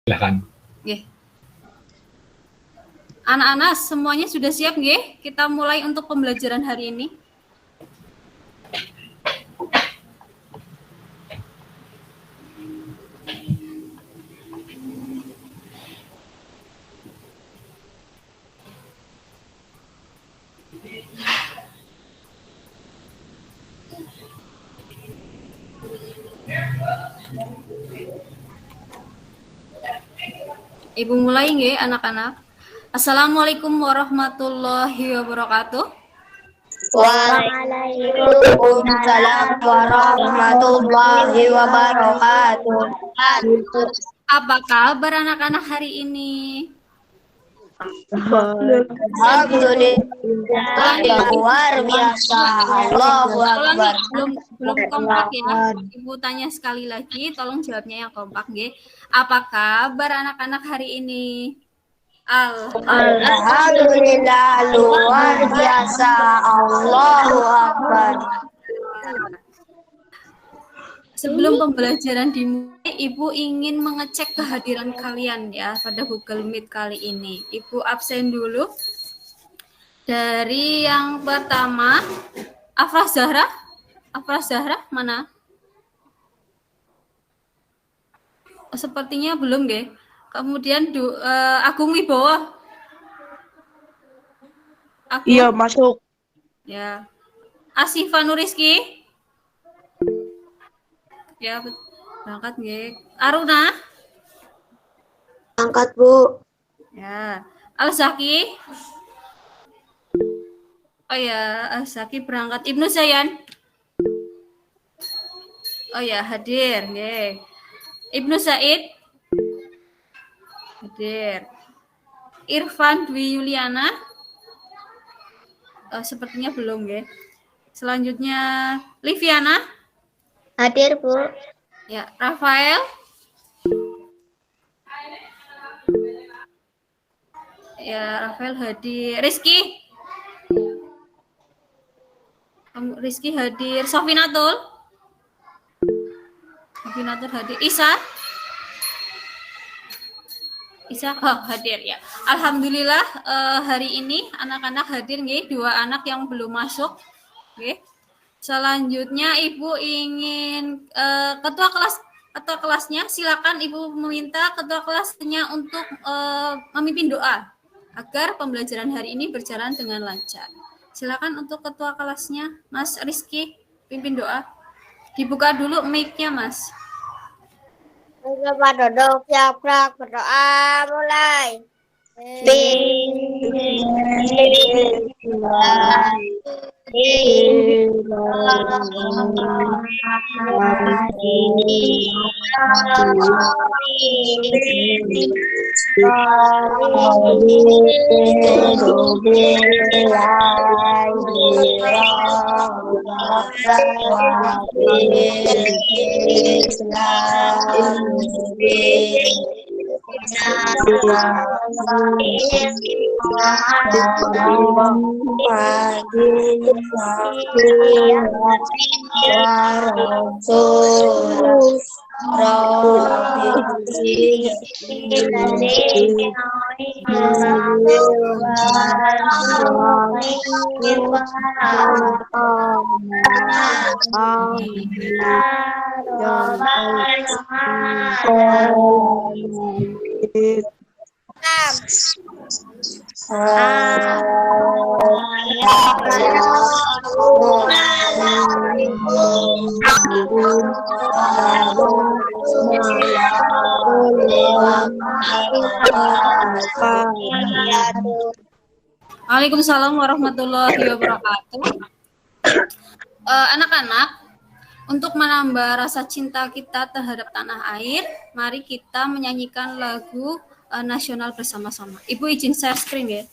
Silakan. Nggih. Anak-anak semuanya sudah siap nggih? Kita mulai untuk pembelajaran hari ini. Ibu mulai nggih anak-anak. Assalamualaikum warahmatullahi wabarakatuh. Waalaikumsalam warahmatullahi wabarakatuh. Apa kabar anak-anak hari ini? Alhamdulillah, luar biasa. Allahu Akbar. Belum kompak ya. Ibu tanya sekali lagi, tolong jawabnya yang kompak nggih. Apa kabar anak-anak hari ini? Alhamdulillah, luar biasa. Allahu Akbar. Sebelum pembelajaran dimulai, Ibu ingin mengecek kehadiran kalian ya pada Google Meet kali ini. Ibu absen dulu. Dari yang pertama, Afrah Zahra. Afrah Zahra mana? Sepertinya belum, nggih. Kemudian Agung Wibowo. Iya, masuk. Ya. Asifa Nuriski. Ya, berangkat nggih. Aruna. Angkat, Bu. Ya. Al-Zaki. Oh ya, Al-Zaki berangkat. Ibnu Zayan. Oh ya, hadir nggih. Ibnu Said. Hadir. Irfan Dwi Yuliana. Sepertinya belum nggih. Selanjutnya Liviana. Hadir, Bu. Ya, Rafael. Ya, Rafael hadir. Rizky. Rizky hadir. Sofinatul. Sofinatul hadir. Isa. Isa hadir ya. Alhamdulillah hari ini anak-anak hadir nggih, 2 anak yang belum masuk. Nggih. Selanjutnya Ibu ingin ketua kelasnya silakan Ibu meminta ketua kelasnya untuk memimpin doa agar pembelajaran hari ini berjalan dengan lancar. Silakan untuk ketua kelasnya Mas Rizky pimpin doa. Dibuka dulu mic-nya, Mas. Selamat duduk, siap berdoa, mulai. Waalaikumsalam warahmatullahi wabarakatuh. Anak-anak, untuk menambah rasa cinta kita terhadap tanah air, mari kita menyanyikan lagu nasional bersama-sama. Ibu izin share screen ya.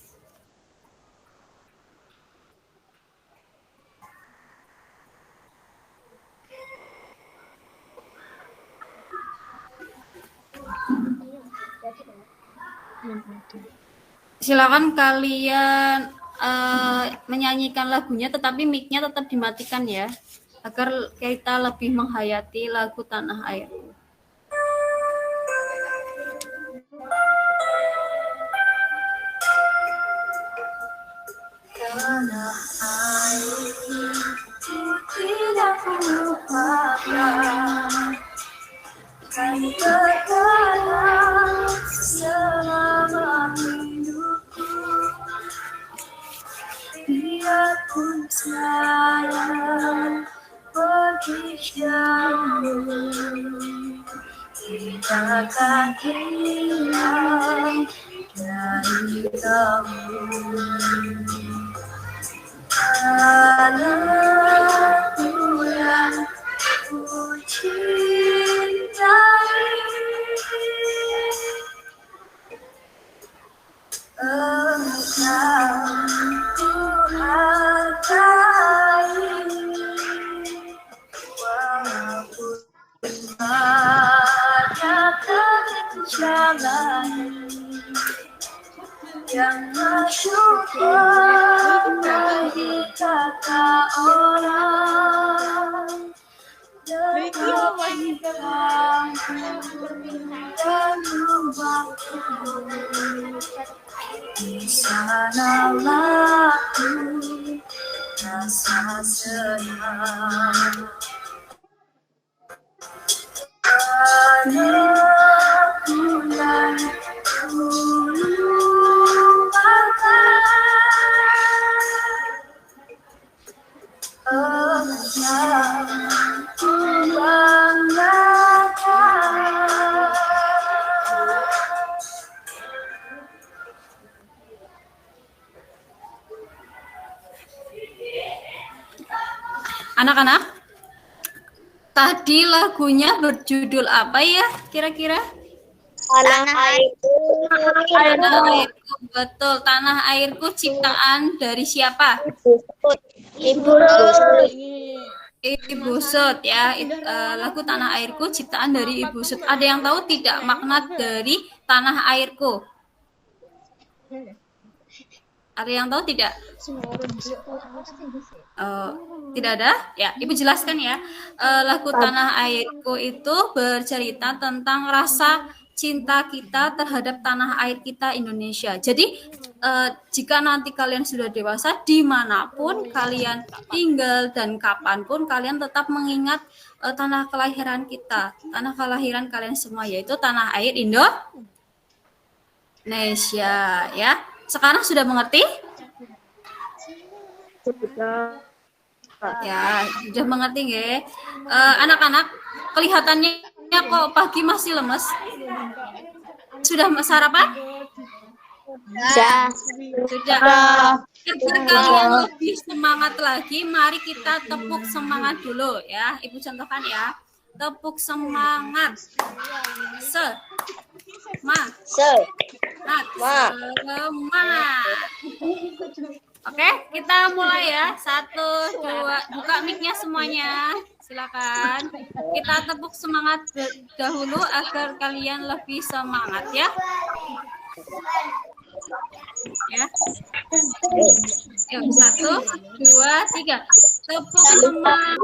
Silakan kalian menyanyikan lagunya, tetapi mic-nya tetap dimatikan ya, agar kita lebih menghayati lagu tanah air. takkan hilang dari kamu. Anakku yang ku cintai, engkau ku hargai, walaupun banyak jalan yang masuk bagi kata orang, dekat dan waktu, di sanalah ku rasa senang. Anakku yang ku anak-anak, tadi lagunya berjudul apa ya kira-kira? Tanah airku. Tanah airku, betul. Tanah airku ciptaan dari siapa? Ibu. Ibu Sud ya. Lagu Tanah Airku ciptaan dari Ibu Sud. Ada yang tahu tidak makna dari Tanah Airku? Ada yang tahu tidak? Tidak ada? Ya, Ibu jelaskan ya. Lagu Tanah Airku itu bercerita tentang rasa cinta kita terhadap tanah air kita Indonesia. Jadi jika nanti kalian sudah dewasa, dimanapun kalian tinggal dan kapanpun kalian tetap mengingat tanah kelahiran kita, tanah kelahiran kalian semua, yaitu tanah air Indonesia. Ya, sekarang sudah mengerti? Ya, sudah mengerti nggih? Anak-anak, kelihatannya kok pagi masih lemes. Sudah sarapan? Sudah. Agar kalian lebih semangat lagi, mari kita tepuk semangat dulu ya. Ibu contohkan ya. Tepuk semangat. Semangat. Oke, kita mulai ya. 1, 2, buka mic-nya semuanya. Silakan. Kita tepuk semangat dahulu agar kalian lebih semangat ya. Ya. Yuk, 1, 2, 3. Tepuk semangat.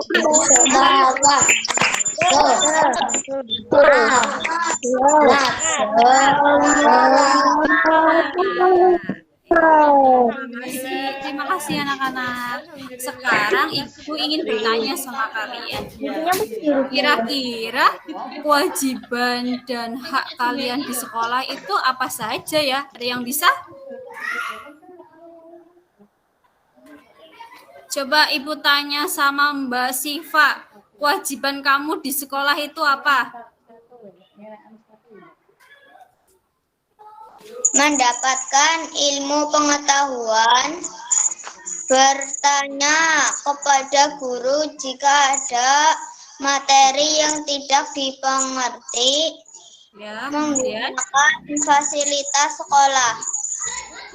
Terima kasih anak-anak. Sekarang Ibu ingin bertanya sama kalian. Kira-kira kewajiban dan hak kalian di sekolah itu apa saja ya? Ada yang bisa? Coba Ibu tanya sama Mbak Siva. Kewajiban kamu di sekolah itu apa? Mendapatkan ilmu pengetahuan, bertanya kepada guru jika ada materi yang tidak dimengerti, Ya, kemudian menggunakan fasilitas sekolah.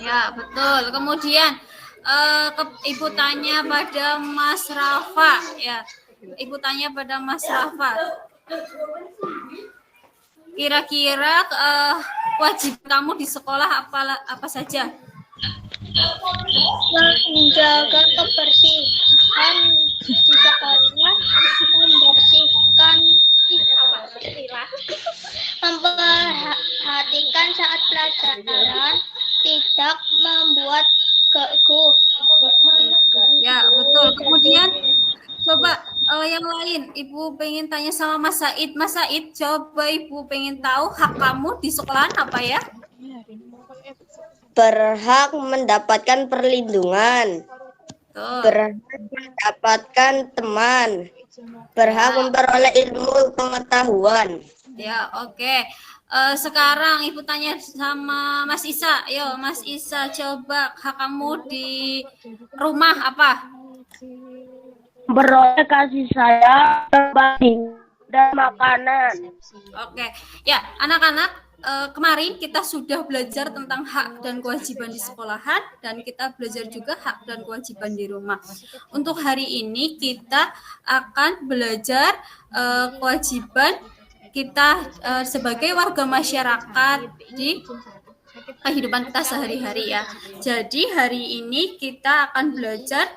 ya, betul. Kemudian Ibu tanya pada Mas Rafa ya. Ibu tanya pada Mas Rafa. Kira-kira wajib kamu di sekolah apa saja? Menjaga kebersihan di sekolah, memperhatikan saat pelajaran, tidak membuat gaduh. Ya, betul. Kemudian coba yang lain, Ibu pengen tanya sama Mas Said. Mas Said, coba Ibu pengen tahu hak kamu di sekolahan apa ya? Berhak mendapatkan perlindungan, Tuh. berhak mendapatkan teman, berhak memperoleh ilmu pengetahuan. Ya, oke. Sekarang Ibu tanya sama Mas Isa. Yo, Mas Isa, coba hak kamu di rumah apa? Beroleh kasih saya tempat dan makanan. Oke, ya anak-anak, kemarin kita sudah belajar tentang hak dan kewajiban di sekolahan dan kita belajar juga hak dan kewajiban di rumah. Untuk hari ini kita akan belajar kewajiban kita sebagai warga masyarakat di kehidupan kita sehari-hari ya. Jadi hari ini kita akan belajar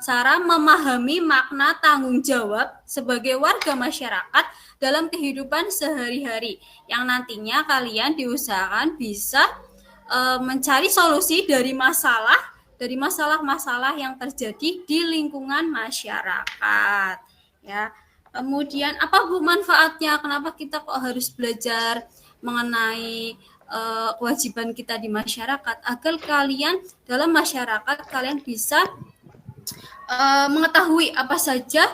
cara memahami makna tanggung jawab sebagai warga masyarakat dalam kehidupan sehari-hari yang nantinya kalian diusahakan bisa mencari solusi dari masalah-masalah yang terjadi di lingkungan masyarakat ya. Kemudian apa Bu manfaatnya? Kenapa kita kok harus belajar mengenai kewajiban kita di masyarakat? Agar kalian dalam masyarakat kalian bisa mengetahui apa saja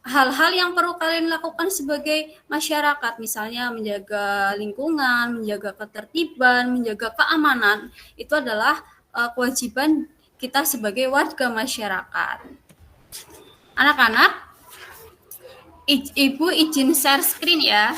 hal-hal yang perlu kalian lakukan sebagai masyarakat, misalnya menjaga lingkungan, menjaga ketertiban, menjaga keamanan. Itu adalah kewajiban kita sebagai warga masyarakat. Anak-anak, Ibu izin share screen ya.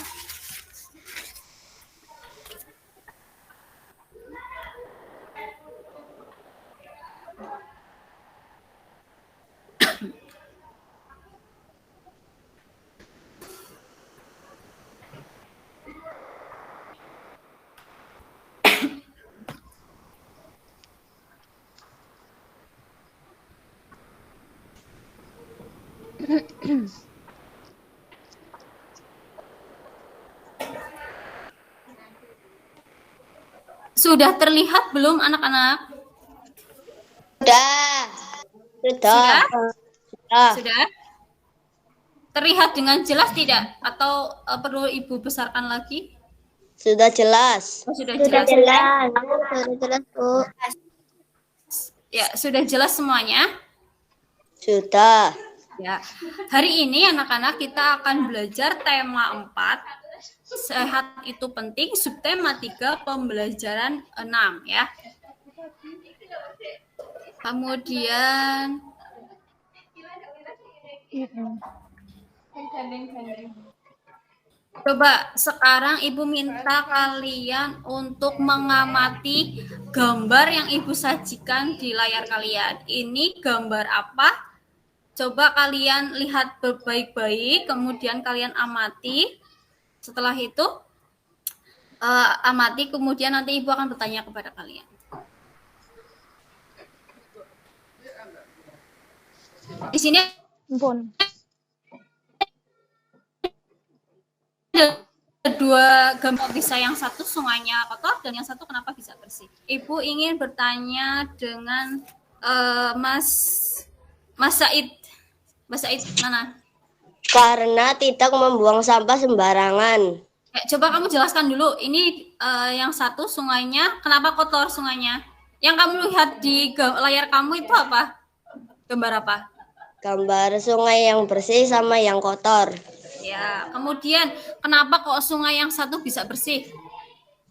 Sudah terlihat belum anak-anak? Sudah. Sudah? Sudah. Sudah? Terlihat dengan jelas tidak? Atau perlu Ibu besarkan lagi? Sudah jelas. Oh, sudah Sudah jelas. jelas. Sudah jelas, Bu. Ya, sudah jelas semuanya? Sudah. Ya. Hari ini anak-anak kita akan belajar tema 4. Sehat itu penting, subtema 3, pembelajaran 6 ya. Kemudian coba sekarang Ibu minta kalian untuk mengamati gambar yang Ibu sajikan di layar kalian. Ini gambar apa? Coba kalian lihat baik-baik, kemudian kalian amati. Setelah itu amati, kemudian nanti Ibu akan bertanya kepada kalian. Di sini ada dua gambar bisa, yang satu sungainya kotor dan yang satu kenapa bisa bersih. Ibu ingin bertanya dengan Mas Said. Mas Said mana? Karena tidak membuang sampah sembarangan. Coba kamu jelaskan dulu. Ini yang satu sungainya, kenapa kotor sungainya? Yang kamu lihat di layar kamu itu apa? Gambar apa? Gambar sungai yang bersih sama yang kotor. Ya, kemudian kenapa kok sungai yang satu bisa bersih?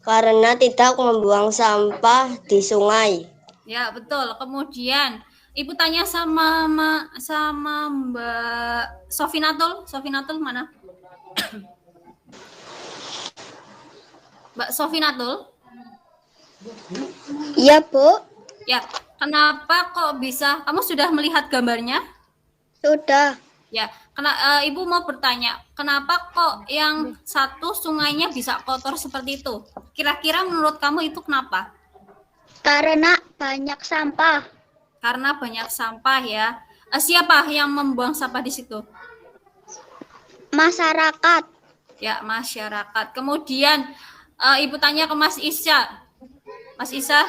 Karena tidak membuang sampah di sungai. Ya, betul. Kemudian Ibu tanya sama Mbak Sofinatul. Sofinatul mana? Mbak Sofinatul? Iya, Bu. Ya, kenapa kok bisa? Kamu sudah melihat gambarnya? Sudah. Ya, Ibu mau bertanya, kenapa kok yang satu sungainya bisa kotor seperti itu? Kira-kira menurut kamu itu kenapa? Karena banyak sampah. Karena banyak sampah ya. Siapa yang membuang sampah di situ? Masyarakat. Ya, masyarakat. Kemudian Ibu tanya ke Mas Isya. Mas Isa?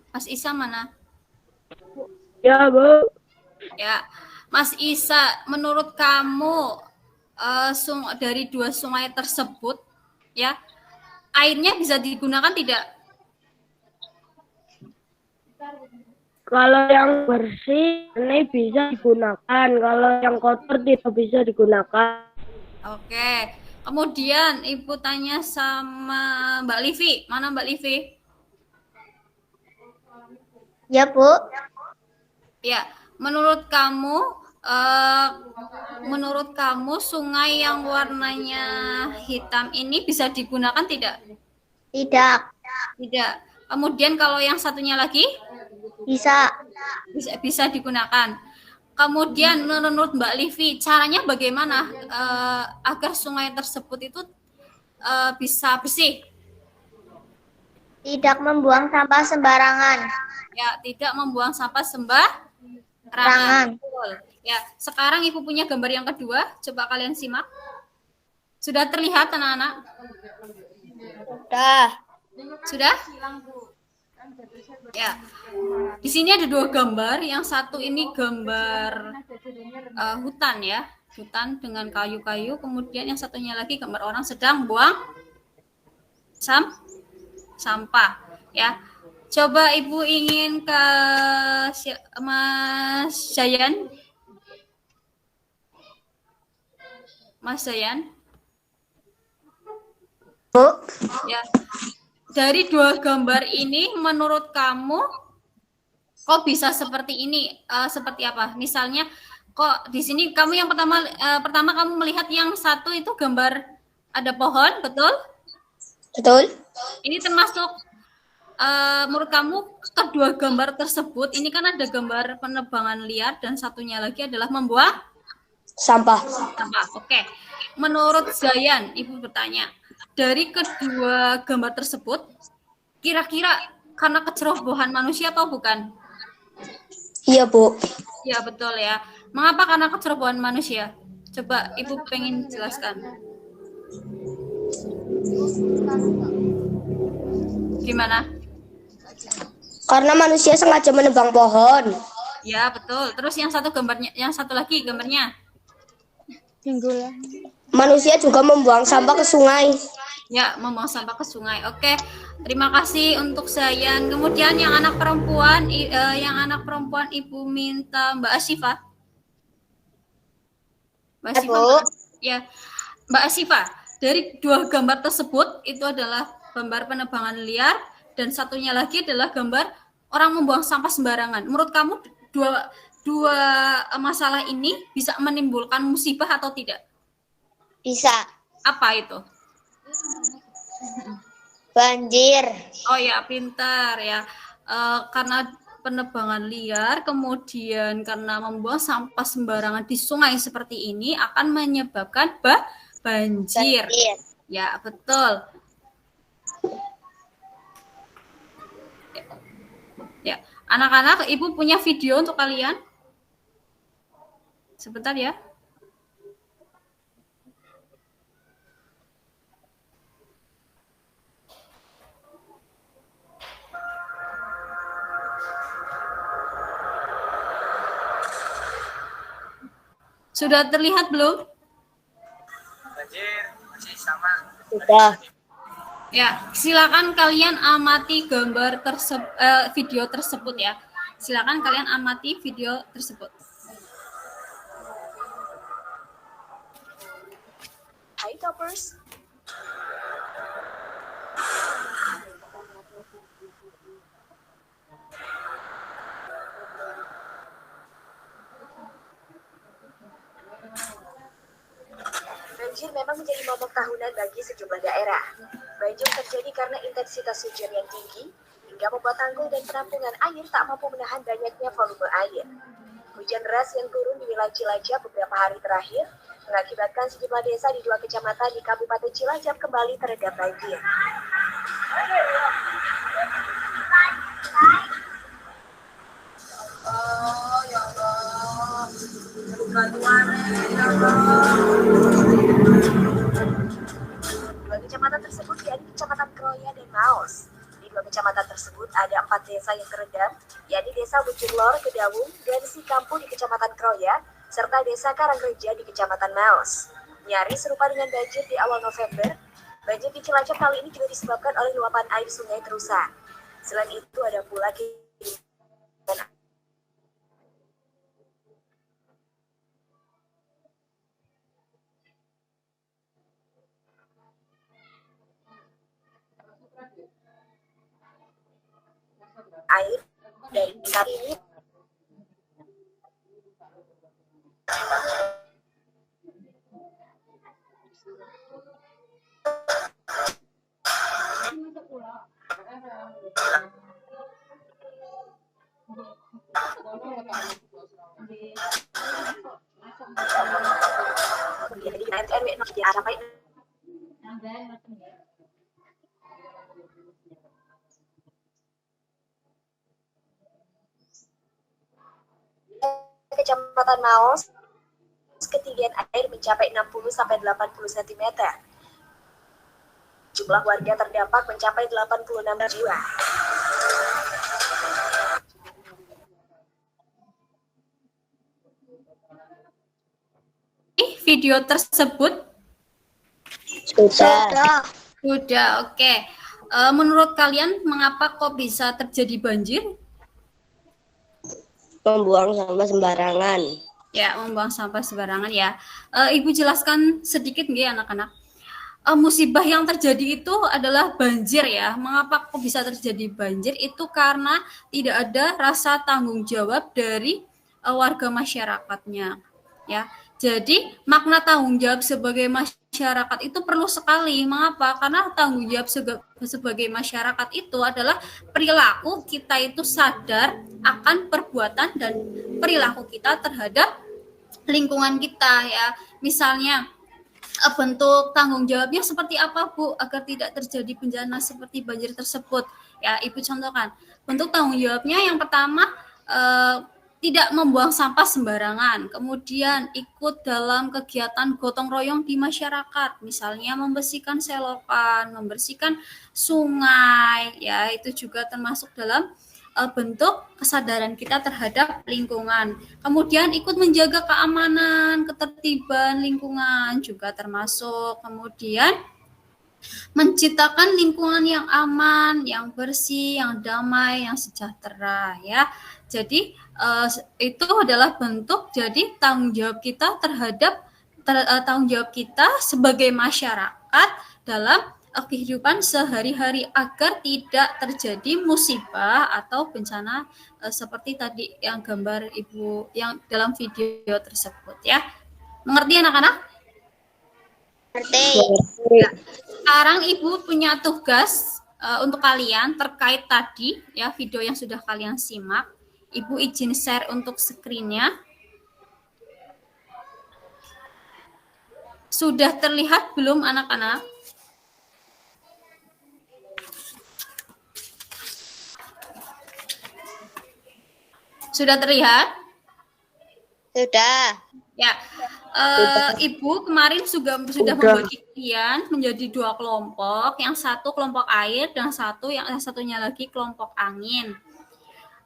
Mas Isa mana? Ya, Bu. Ya, Mas Isa, menurut kamu dari dua sungai tersebut, ya, airnya bisa digunakan tidak? Kalau yang bersih ini bisa digunakan, kalau yang kotor tidak bisa digunakan. Oke. Kemudian Ibu tanya sama Mbak Livi. Mana Mbak Livi? Ya, Bu. Ya, menurut kamu sungai yang warnanya hitam ini bisa digunakan tidak? Tidak. Tidak. Kemudian kalau yang satunya lagi Bisa. bisa digunakan. Kemudian menurut Mbak Livi, caranya bagaimana agar sungai tersebut itu bisa bersih? Tidak membuang sampah sembarangan. Ya, tidak membuang sampah sembarangan. Rangan. Betul. Ya, sekarang Ibu punya gambar yang kedua. Coba kalian simak. Sudah terlihat anak-anak? Sudah? Ya. Di sini ada dua gambar. Yang satu ini gambar hutan ya, hutan dengan kayu-kayu. Kemudian yang satunya lagi gambar orang sedang buang sampah. Ya. Coba Ibu ingin ke Mas Jayan. Mas Jayan. Bu. Ya. Dari dua gambar ini menurut kamu kok bisa seperti ini? Seperti apa? Misalnya kok di sini kamu yang pertama kamu melihat yang satu itu gambar ada pohon, betul? Betul. Ini termasuk menurut kamu kedua gambar tersebut ini kan ada gambar penebangan liar dan satunya lagi adalah membuang Sampah. sampah. Oke. Menurut Zayan, Ibu bertanya, dari kedua gambar tersebut kira-kira karena kecerobohan manusia atau bukan? Iya, Bu. Ya, betul ya. Mengapa karena kecerobohan manusia? Coba Ibu pengen jelaskan. Gimana? Karena manusia sengaja menebang pohon. Ya, betul. Terus yang satu gambarnya, yang satu lagi gambarnya. Manusia juga membuang sampah ke sungai. Ya, membuang sampah ke sungai. Oke. Terima kasih untuk Zayan. Kemudian yang anak perempuan Ibu minta Mbak Asifa. Mbak Asifa. Ya. Mbak Asifa, dari dua gambar tersebut itu adalah gambar penebangan liar dan satunya lagi adalah gambar orang membuang sampah sembarangan. Menurut kamu dua masalah ini bisa menimbulkan musibah atau tidak? Bisa. Apa itu? Banjir. Oh ya, pintar ya. Karena penebangan liar, kemudian karena membuang sampah sembarangan di sungai seperti ini akan menyebabkan banjir. Ya, betul. Ya, anak-anak, Ibu punya video untuk kalian. Sebentar ya. Sudah terlihat belum? Banjir masih sama. Sudah. Ya, silakan kalian amati video tersebut ya. Silakan kalian amati video tersebut. Hai Toppers. Banjir memang menjadi momok tahunan bagi sejumlah daerah. Banjir terjadi karena intensitas hujan yang tinggi, hingga membuat tanggul dan penampungan air tak mampu menahan banyaknya volume air. Hujan deras yang turun di wilayah Cilacap beberapa hari terakhir mengakibatkan sejumlah desa di 2 kecamatan di Kabupaten Cilacap kembali terendam banjir. Dua kecamatan tersebut yakni Kecamatan Kroya dan Maos. Di 2 kecamatan tersebut ada 4 desa yang terendam, yakni Desa Bujurlor, Kedawung, dan Sikampu di Kecamatan Kroya, serta Desa Karangreja di Kecamatan Maos. Nyaris serupa dengan banjir di awal November, banjir di Cilacap kali ini juga disebabkan oleh luapan air Sungai Terusan. Selain itu ada pula kiriman air dari kali ini. Kemudian di RW 03 sampai Kecamatan Maos, ketinggian air mencapai 60 sampai 80 cm. Jumlah warga terdampak mencapai 86 jiwa. Video tersebut Sudah. sudah oke. Menurut kalian mengapa kok bisa terjadi banjir? Membuang sampah sembarangan. Ya, membuang sampah sembarangan ya. Ibu jelaskan sedikit nggih anak-anak. Musibah yang terjadi itu adalah banjir ya. Mengapa kok bisa terjadi banjir? Itu karena tidak ada rasa tanggung jawab dari warga masyarakatnya. Ya, jadi makna tanggung jawab sebagai masyarakat itu perlu sekali. Mengapa? Karena tanggung jawab sebagai masyarakat itu adalah perilaku kita itu sadar akan perbuatan dan perilaku kita terhadap lingkungan kita ya. Misalnya bentuk tanggung jawabnya seperti apa Bu agar tidak terjadi bencana seperti banjir tersebut ya. Ibu contohkan bentuk tanggung jawabnya yang pertama tidak membuang sampah sembarangan, kemudian ikut dalam kegiatan gotong royong di masyarakat, misalnya membersihkan selokan, membersihkan sungai ya, itu juga termasuk dalam bentuk kesadaran kita terhadap lingkungan. Kemudian ikut menjaga keamanan, ketertiban lingkungan juga termasuk. Kemudian menciptakan lingkungan yang aman, yang bersih, yang damai, yang sejahtera ya. Jadi itu adalah bentuk jadi tanggung jawab kita terhadap tanggung jawab kita sebagai masyarakat dalam kehidupan sehari-hari agar tidak terjadi musibah atau bencana seperti tadi yang gambar Ibu yang dalam video tersebut ya. Mengerti anak-anak? Ngerti. Nah, sekarang Ibu punya tugas untuk kalian terkait tadi ya video yang sudah kalian simak. Ibu izin share untuk screen-nya. Sudah terlihat belum anak-anak? Sudah terlihat? Sudah. Ya, Ibu kemarin sudah membagi kalian menjadi 2 kelompok, yang satu kelompok air dan yang satunya lagi kelompok angin.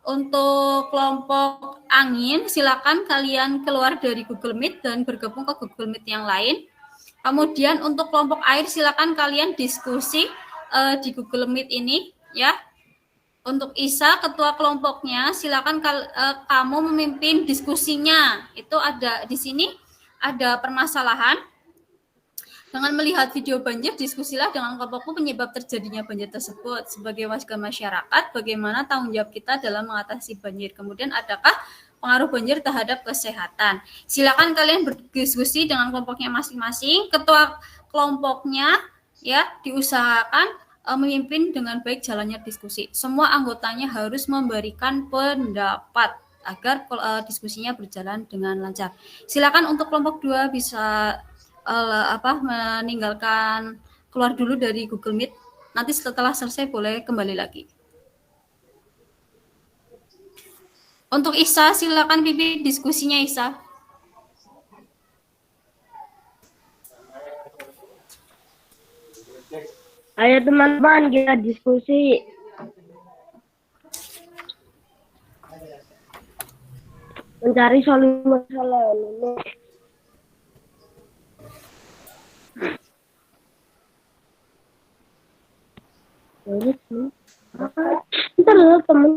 Untuk kelompok angin, silakan kalian keluar dari Google Meet dan bergabung ke Google Meet yang lain. Kemudian untuk kelompok air, silakan kalian diskusi di Google Meet ini, ya. Untuk Isa, ketua kelompoknya, silakan kamu memimpin diskusinya. Itu ada di sini ada permasalahan. Dengan melihat video banjir, diskusilah dengan kelompokmu penyebab terjadinya banjir tersebut. Sebagai warga masyarakat, bagaimana tanggung jawab kita dalam mengatasi banjir? Kemudian, adakah pengaruh banjir terhadap kesehatan? Silakan kalian berdiskusi dengan kelompoknya masing-masing. Ketua kelompoknya ya diusahakan memimpin dengan baik jalannya diskusi. Semua anggotanya harus memberikan pendapat agar diskusinya berjalan dengan lancar. Silakan untuk kelompok 2 bisa meninggalkan keluar dulu dari Google Meet. Nanti setelah selesai boleh kembali lagi. Untuk Isa, silakan pimpin diskusinya Isa. Ayo teman-teman kita diskusi. Mencari solusi masalah ini. Ntar loh temen.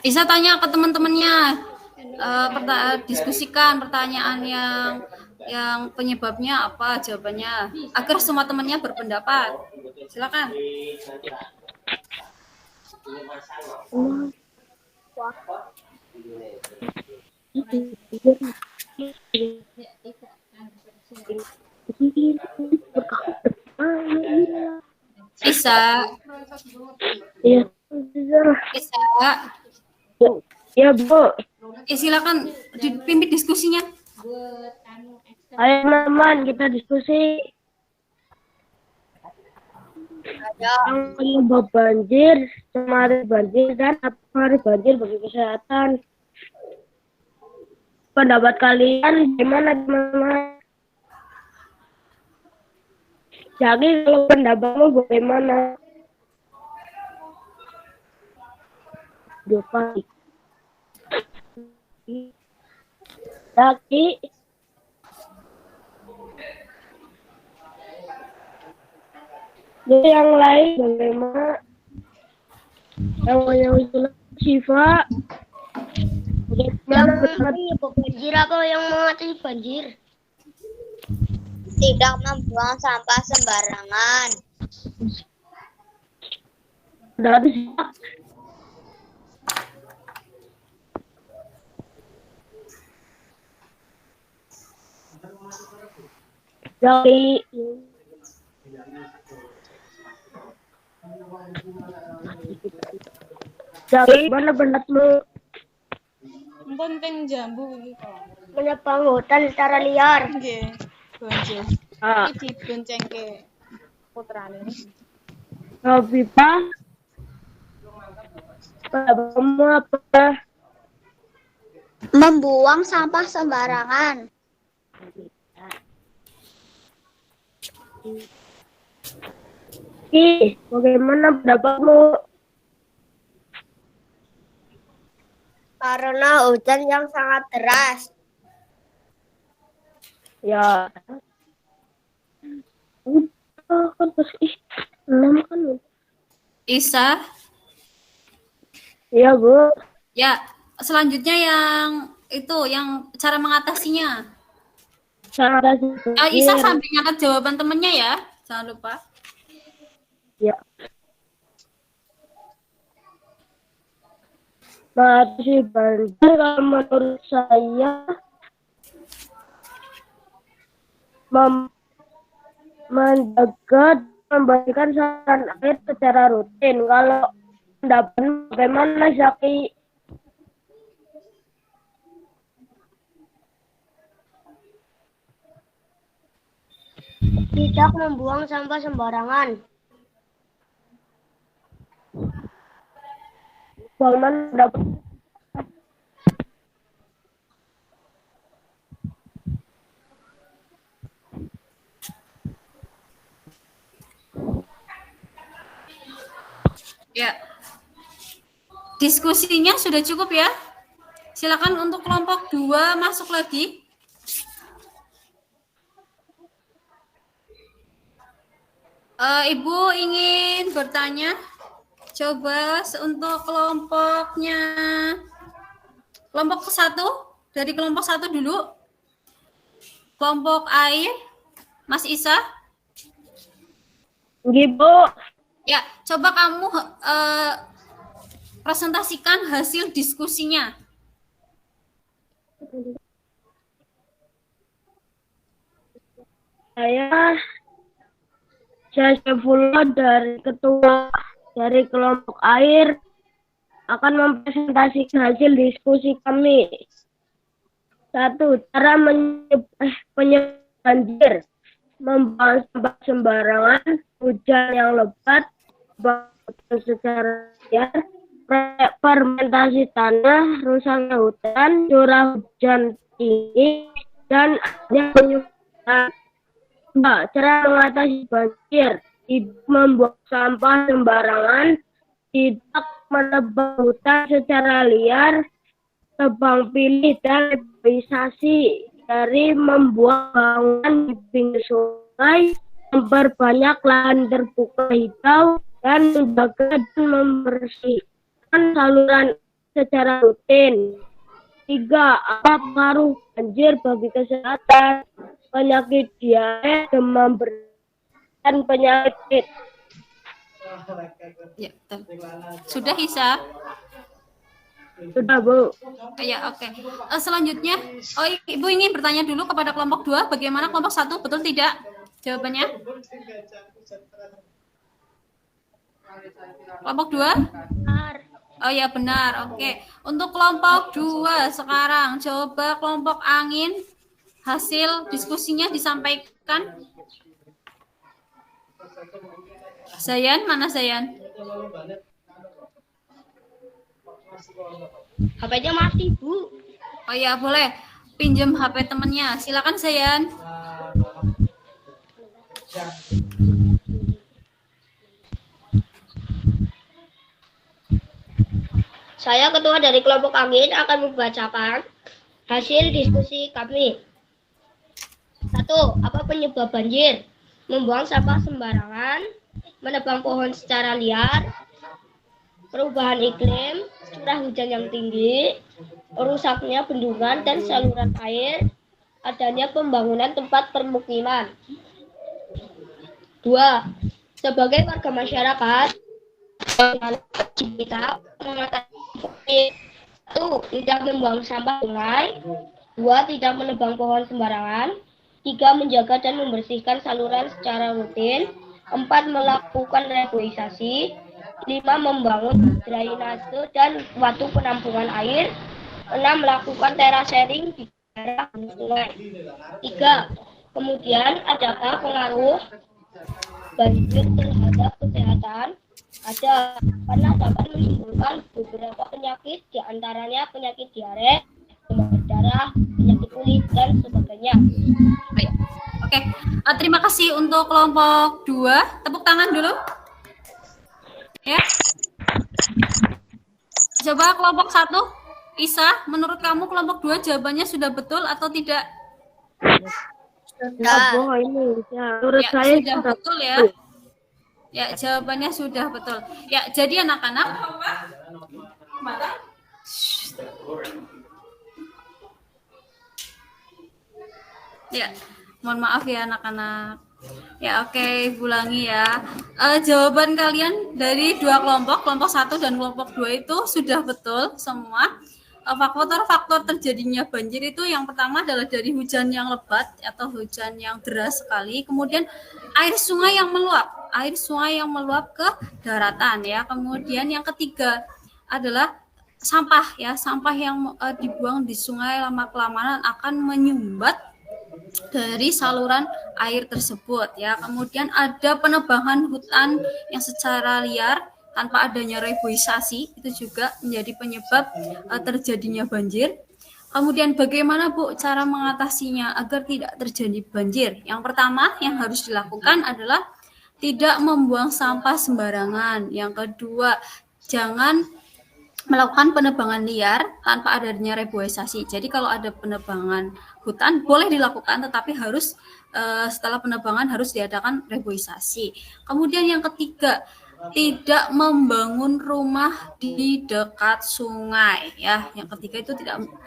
Isa tanya ke teman-temannya, diskusikan pertanyaan yang yang penyebabnya apa jawabannya agar semua temannya berpendapat. Silakan. Isa, Iya. Isa, Iya, Bu. silakan dipimpin diskusinya. Ayo teman, kita diskusi. Yang penyebab banjir, cemari banjir, dan apa pengaruh banjir bagi kesehatan. Pendapat kalian gimana, teman-teman? Jadi kalau pendapatmu bagaimana? Jokowi. Jadi yang lain bagaimana? Yang usulan Siva. Bagaimana Penyebab banjir apa yang mengatasi banjir? Tidak membuang sampah sembarangan. dari Siva? Dari mana pendapatmu? Penting jambu iki kok. Menebang hutan secara liar. Nggih, bonjo. Ah, Iki diboncengke putrane. Siva. Pendapatmu apa? Membuang sampah sembarangan. Bagaimana pendapatmu? Karena hujan yang sangat deras. Ya. Udah kan terus enam kan. Isa, Iya, Bu. ya selanjutnya yang itu yang cara mengatasinya. Cara Isa sambil nyatet jawaban temennya ya, jangan lupa. Ya. Masih banjir kalau menurut saya menjaga membagikan saluran air secara rutin. Kalau pendapat bagaimana, Zaki? Tidak membuang sampah sembarangan. Bagaimana pendapat? Ya. Diskusinya sudah cukup ya. Silakan untuk kelompok 2 masuk lagi. Ibu ingin bertanya? Coba untuk kelompoknya. Kelompok ke-1, dari kelompok 1 dulu. Kelompok air, Mas Isa. Bu. Ya, coba kamu presentasikan hasil diskusinya. Saya Saifullah dari ketua dari kelompok air akan mempresentasikan hasil diskusi kami. 1. Cara penyebab banjir, membuang sampah sembarangan, hujan yang lebat, bangunan secara liar, fermentasi tanah, rusaknya hutan, curah hujan tinggi, dan adanya penyusutan. 2. Cara mengatasi banjir, tidak membuang sampah sembarangan, tidak menebang hutan secara liar, tebang pilih dan reboisasi, dari membuang bangunan di pinggir sungai, memperbanyak lahan terbuka hijau, dan menjaga dan membersihkan saluran secara rutin. 3. Apa pengaruh banjir bagi kesehatan? Penyakit diare, demam berdarah, dan penyakit. Ya, betul. Sudah Isa? Sudah, Bu. Ya, oke. Selanjutnya, Ibu ingin bertanya dulu kepada kelompok 2, bagaimana kelompok 1, betul tidak? Jawabannya? Kelompok 2? Oh ya, benar. Oke. Untuk kelompok 2 sekarang, coba kelompok angin, hasil diskusinya disampaikan. Zayan, mana Zayan? HP-nya mati, Bu. Oh ya, boleh. Pinjam HP temannya. Silakan Zayan. Saya ketua dari kelompok angin akan membacakan hasil diskusi kami. 1. Apa penyebab banjir? Membuang sampah sembarangan, menebang pohon secara liar, perubahan iklim, curah hujan yang tinggi, rusaknya bendungan dan saluran air, adanya pembangunan tempat permukiman. 2. Sebagai warga masyarakat, kita mengatasi 1. Tidak membuang sampah sungai. 2. Tidak menebang pohon sembarangan. 3. Menjaga dan membersihkan saluran secara rutin. 4. Melakukan reboisasi. 5. Membangun drainase dan waduk penampungan air. 6. Melakukan terasering di daerah sungai. 3. Kemudian, adakah pengaruh banjir terhadap kesehatan? Ada, karena dapat menimbulkan beberapa penyakit, diantaranya penyakit diare, demam berdarah, penyakit kulit, dan sebagainya. Baik. Oke, terima kasih untuk kelompok 2. Tepuk tangan dulu. Ya. Coba kelompok 1. Isa, menurut kamu kelompok 2 jawabannya sudah betul atau tidak? Sudah, Bu. Ini menurut Ya, saya sudah betul ya. Ya, jawabannya sudah betul. Ya, jadi anak-anak. Ya, mohon maaf ya anak-anak. Ya, oke, ulangi ya. Jawaban kalian dari dua kelompok, kelompok 1 dan kelompok 2 itu sudah betul semua. Faktor-faktor terjadinya banjir itu yang pertama adalah dari hujan yang lebat atau hujan yang deras sekali, kemudian air sungai yang meluap ke daratan ya. Kemudian yang ketiga adalah sampah ya, sampah yang dibuang di sungai lama-kelamaan akan menyumbat dari saluran air tersebut ya. Kemudian ada penebangan hutan yang secara liar tanpa adanya reboisasi, itu juga menjadi penyebab terjadinya banjir. Kemudian bagaimana Bu cara mengatasinya agar tidak terjadi banjir? Yang pertama yang harus dilakukan adalah tidak membuang sampah sembarangan. Yang kedua, jangan melakukan penebangan liar tanpa adanya reboisasi. Jadi kalau ada penebangan hutan boleh dilakukan, tetapi harus setelah penebangan harus diadakan reboisasi. Kemudian yang ketiga, tidak membangun rumah di dekat sungai ya. Yang ketiga itu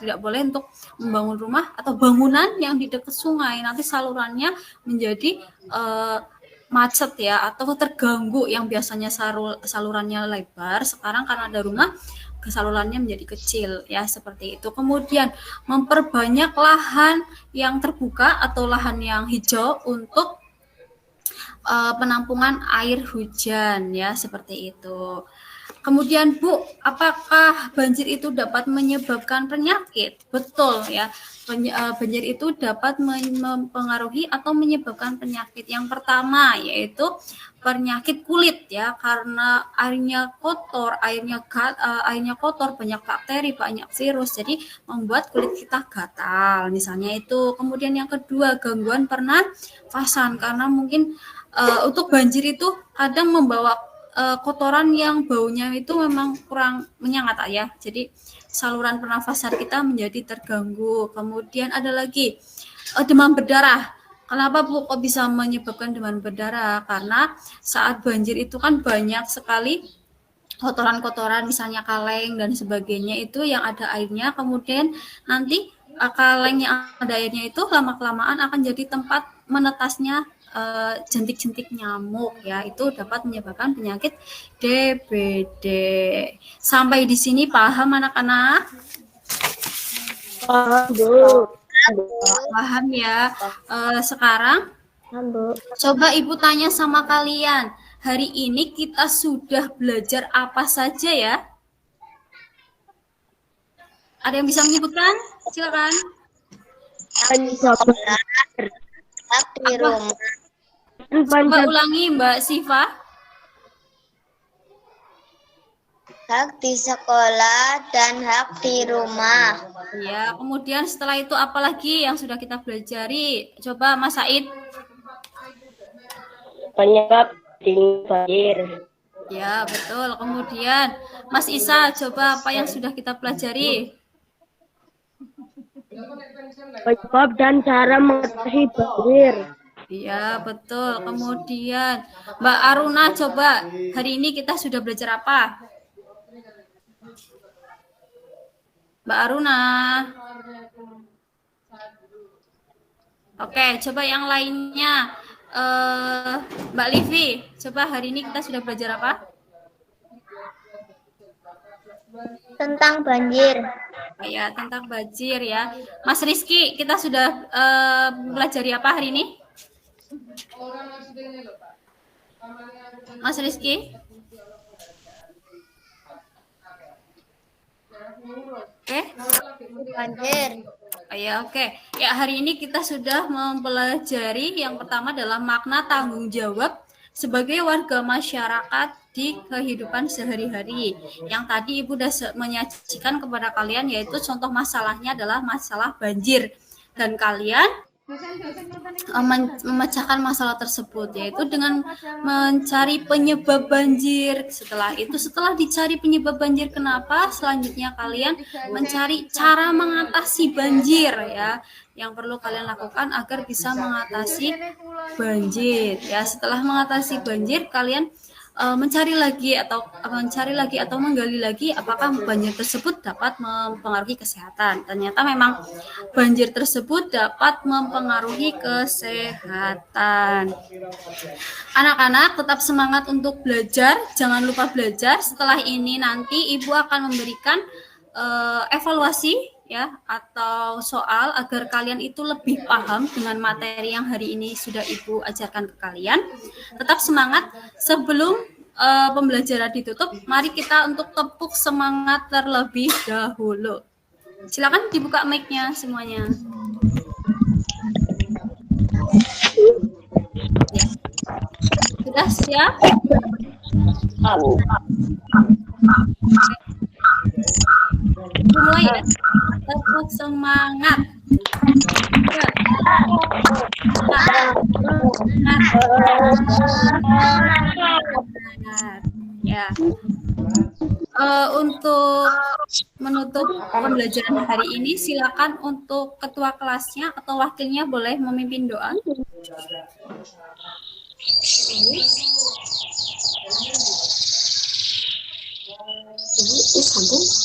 tidak boleh untuk membangun rumah atau bangunan yang di dekat sungai. Nanti salurannya menjadi macet ya, atau terganggu. Yang biasanya salurannya lebar, sekarang karena ada rumah salurannya menjadi kecil ya, seperti itu. Kemudian memperbanyak lahan yang terbuka atau lahan yang hijau untuk penampungan air hujan ya, seperti itu. Kemudian Bu, apakah banjir itu dapat menyebabkan penyakit? Betul ya. Banjir itu dapat mempengaruhi atau menyebabkan penyakit. Yang pertama yaitu penyakit kulit ya, karena airnya kotor, banyak bakteri, banyak virus, jadi membuat kulit kita gatal misalnya itu. Kemudian yang kedua, gangguan pernafasan, karena mungkin untuk banjir itu kadang membawa kotoran yang baunya itu memang kurang menyengat ya, jadi saluran pernafasan kita menjadi terganggu. Kemudian ada lagi demam berdarah. Kenapa Bu kok bisa menyebabkan demam berdarah? Karena saat banjir itu kan banyak sekali kotoran-kotoran misalnya kaleng dan sebagainya itu yang ada airnya, kemudian nanti kaleng yang ada airnya itu lama-kelamaan akan jadi tempat menetasnya jentik-jentik nyamuk ya, itu dapat menyebabkan penyakit DBD. Sampai di sini paham anak-anak? Paham, Bu. Paham ya. Sekarang Paham, Bu. coba Ibu tanya sama kalian, hari ini kita sudah belajar apa saja ya? Ada yang bisa menyebutkan? Silakan. Hak di rumah. Coba ulangi Mbak Siva. Hak di sekolah dan hak di rumah. Ya, kemudian setelah itu apa lagi yang sudah kita pelajari? Coba Mas Said. Penyebab banjir. Ya, betul. Kemudian Mas Isa, coba apa yang sudah kita pelajari? Penyebab dan cara mengatasi banjir. Iya, betul. Kemudian Mbak Aruna, coba hari ini kita sudah belajar apa? Mbak Aruna. Oke, coba yang lainnya. Mbak Livi, coba hari ini kita sudah belajar apa? Tentang banjir. Ya, tentang banjir ya. Mas Rizky, kita sudah pelajari apa hari ini? Mas Rizky? Oke. Banjir. Ya, oke. Ya, hari ini kita sudah mempelajari yang pertama adalah makna tanggung jawab sebagai warga masyarakat di kehidupan sehari-hari. Yang tadi Ibu sudah menyajikan kepada kalian yaitu contoh masalahnya adalah masalah banjir. Dan kalian memecahkan masalah tersebut yaitu dengan mencari penyebab banjir. Setelah dicari penyebab banjir kenapa, selanjutnya kalian mencari cara mengatasi banjir ya, yang perlu kalian lakukan agar bisa mengatasi banjir ya. Setelah mengatasi banjir, kalian mencari lagi atau menggali lagi apakah banjir tersebut dapat mempengaruhi kesehatan. Ternyata memang banjir tersebut dapat mempengaruhi kesehatan. Anak-anak tetap semangat untuk belajar, jangan lupa belajar. Setelah ini nanti Ibu akan memberikan evaluasi ya atau soal agar kalian itu lebih paham dengan materi yang hari ini sudah Ibu ajarkan ke kalian. Tetap semangat. Sebelum pembelajaran ditutup, mari kita untuk tepuk semangat terlebih dahulu. Silakan dibuka mic-nya semuanya. Ya. Sudah siap? Mulai ya. Tepuk semangat. Ya. Untuk menutup pembelajaran hari ini, silakan untuk ketua kelasnya atau wakilnya boleh memimpin doa.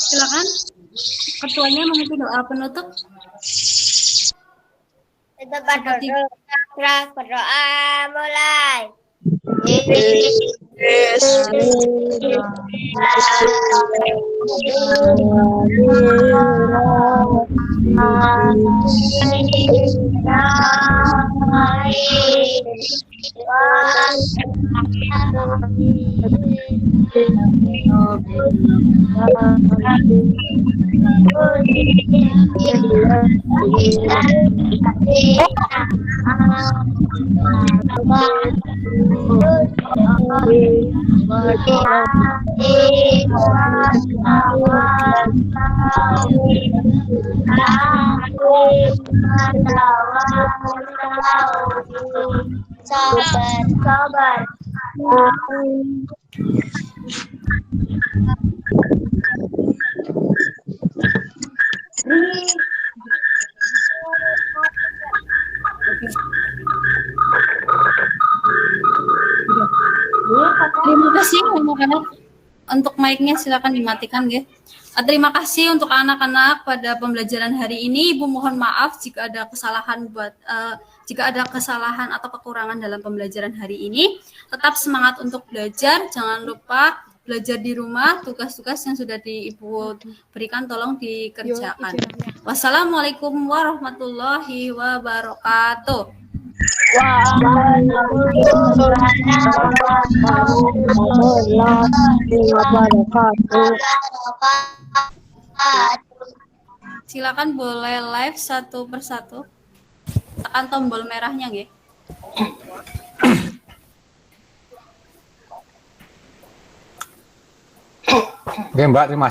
Silakan ketuanya memimpin doa penutup. Tempat duduk, berdoa mulai. Sabar. Terima kasih anak-anak untuk mic-nya silakan dimatikan nggih. Terima kasih untuk anak-anak pada pembelajaran hari ini. Ibu mohon maaf jika ada kesalahan atau kekurangan dalam pembelajaran hari ini. Tetap semangat untuk belajar, jangan lupa belajar di rumah, tugas-tugas yang sudah Ibu berikan tolong dikerjakan. Wassalamualaikum warahmatullahi wabarakatuh. Silakan boleh live satu persatu. Tekan tombol merahnya nggih. Oke Mbak, terima